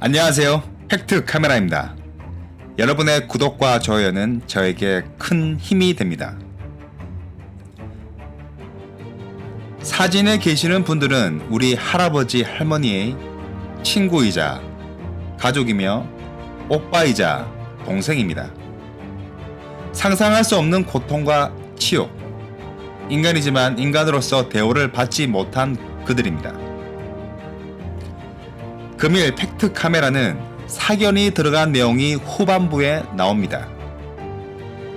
안녕하세요. 팩트 카메라입니다. 여러분의 구독과 좋아요는 저에게 큰 힘이 됩니다. 사진에 계시는 분들은 우리 할아버지 할머니의 친구이자 가족이며 오빠이자 동생입니다. 상상할 수 없는 고통과 치욕, 인간이지만 인간으로서 대우를 받지 못한 그들입니다. 금일 팩트 카메라는 사견이 들어간 내용이 후반부에 나옵니다.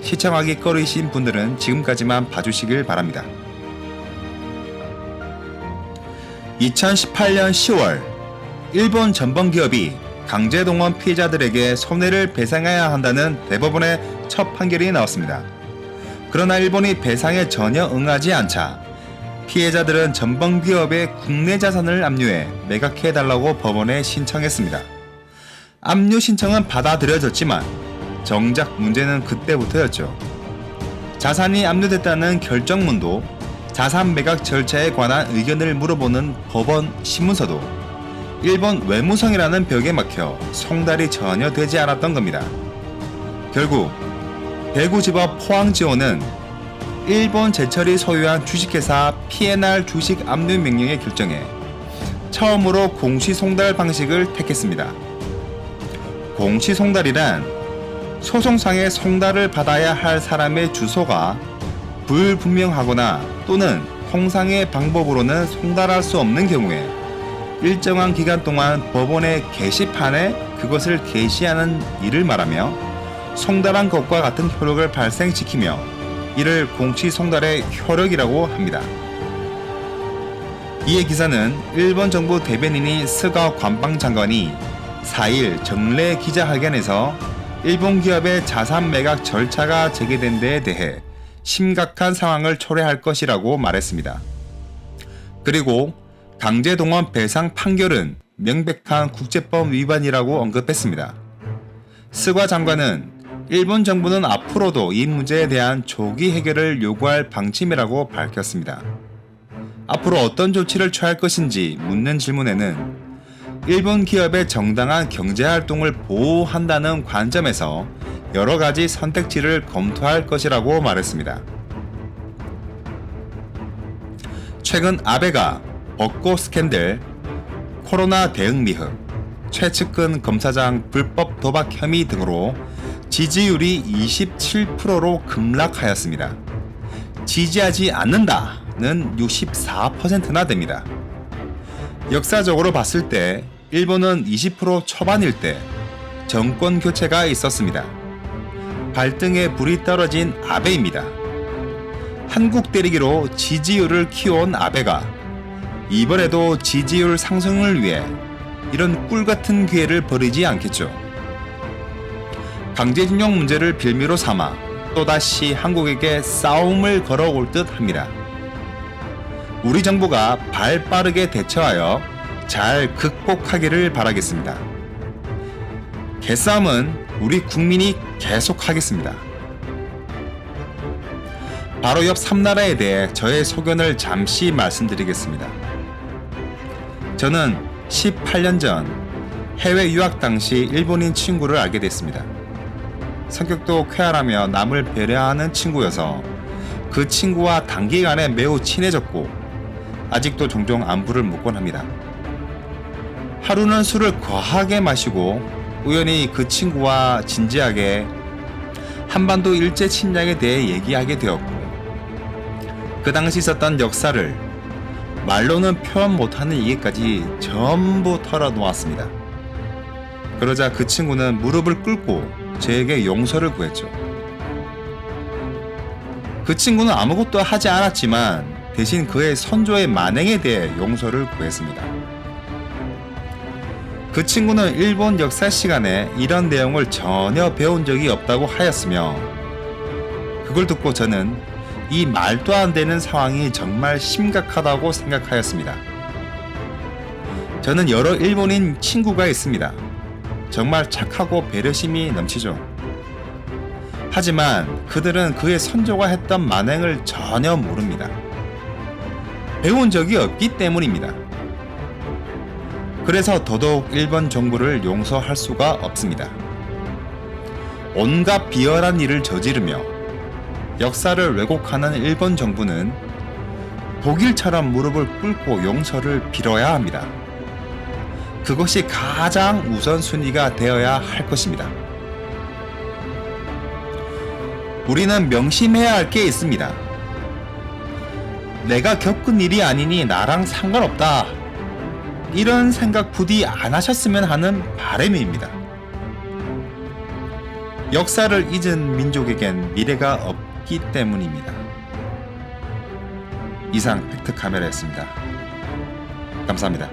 시청하기 꺼리신 분들은 지금까지만 봐주시길 바랍니다. 2018년 10월 일본 전범기업이 강제동원 피해자들에게 손해를 배상해야 한다는 대법원의 첫 판결이 나왔습니다. 그러나 일본이 배상에 전혀 응하지 않자 피해자들은 전범기업의 국내 자산을 압류해 매각해달라고 법원에 신청했습니다. 압류 신청은 받아들여졌지만 정작 문제는 그때부터였죠. 자산이 압류됐다는 결정문도 자산 매각 절차에 관한 의견을 물어보는 법원 신문서도 일본 외무성이라는 벽에 막혀 송달이 전혀 되지 않았던 겁니다. 결국 대구지법 포항지원은 일본 제철이 소유한 주식회사 P&R 주식 압류 명령의 결정에 처음으로 공시송달 방식을 택했습니다. 공시송달이란 소송상의 송달을 받아야 할 사람의 주소가 불분명하거나 또는 통상의 방법으로는 송달할 수 없는 경우에 일정한 기간 동안 법원의 게시판에 그것을 게시하는 일을 말하며 송달한 것과 같은 효력을 발생시키며 이를 공시송달의 효력이라고 합니다. 이에 기사는 일본 정부 대변인이 스가 관방장관이 4일 정례 기자회견에서 일본 기업의 자산 매각 절차가 재개된 데에 대해 심각한 상황을 초래할 것이라고 말했습니다. 그리고 강제동원 배상 판결은 명백한 국제법 위반이라고 언급했습니다. 스가 장관은 일본 정부는 앞으로도 이 문제에 대한 조기 해결을 요구할 방침이라고 밝혔습니다. 앞으로 어떤 조치를 취할 것인지 묻는 질문에는 일본 기업의 정당한 경제활동을 보호한다는 관점에서 여러 가지 선택지를 검토할 것이라고 말했습니다. 최근 아베가 벚꽃 스캔들, 코로나 대응 미흡, 최측근 검사장 불법 도박 혐의 등으로 지지율이 27%로 급락하였습니다. 지지하지 않는다는 64%나 됩니다. 역사적으로 봤을 때 일본은 20% 초반일 때 정권 교체가 있었습니다. 발등에 불이 떨어진 아베입니다. 한국 때리기로 지지율을 키워온 아베가 이번에도 지지율 상승을 위해 이런 꿀같은 기회를 버리지 않겠죠. 강제징용 문제를 빌미로 삼아 또다시 한국에게 싸움을 걸어올 듯 합니다. 우리 정부가 발빠르게 대처하여 잘 극복하기를 바라겠습니다. 개싸움은 우리 국민이 계속하겠습니다. 바로 옆 3나라에 대해 저의 소견을 잠시 말씀드리겠습니다. 저는 18년 전 해외 유학 당시 일본인 친구를 알게 됐습니다. 성격도 쾌활하며 남을 배려하는 친구여서 그 친구와 단기간에 매우 친해졌고 아직도 종종 안부를 묻곤 합니다. 하루는 술을 과하게 마시고 우연히 그 친구와 진지하게 한반도 일제 침략에 대해 얘기하게 되었고 그 당시 있었던 역사를 말로는 표현 못하는 얘기까지 전부 털어놓았습니다. 그러자 그 친구는 무릎을 꿇고 저에게 용서를 구했죠. 그 친구는 아무것도 하지 않았지만 대신 그의 선조의 만행에 대해 용서를 구했습니다. 그 친구는 일본 역사 시간에 이런 내용을 전혀 배운 적이 없다고 하였으며 그걸 듣고 저는 이 말도 안 되는 상황이 정말 심각하다고 생각하였습니다. 저는 여러 일본인 친구가 있습니다. 정말 착하고 배려심이 넘치죠. 하지만 그들은 그의 선조가 했던 만행을 전혀 모릅니다. 배운 적이 없기 때문입니다. 그래서 더더욱 일본 정부를 용서할 수가 없습니다. 온갖 비열한 일을 저지르며 역사를 왜곡하는 일본 정부는 독일처럼 무릎을 꿇고 용서를 빌어야 합니다. 그것이 가장 우선순위가 되어야 할 것입니다. 우리는 명심해야 할 게 있습니다. 내가 겪은 일이 아니니 나랑 상관없다. 이런 생각 부디 안 하셨으면 하는 바람입니다. 역사를 잊은 민족에겐 미래가 없기 때문입니다. 이상 팩트카메라였습니다. 감사합니다.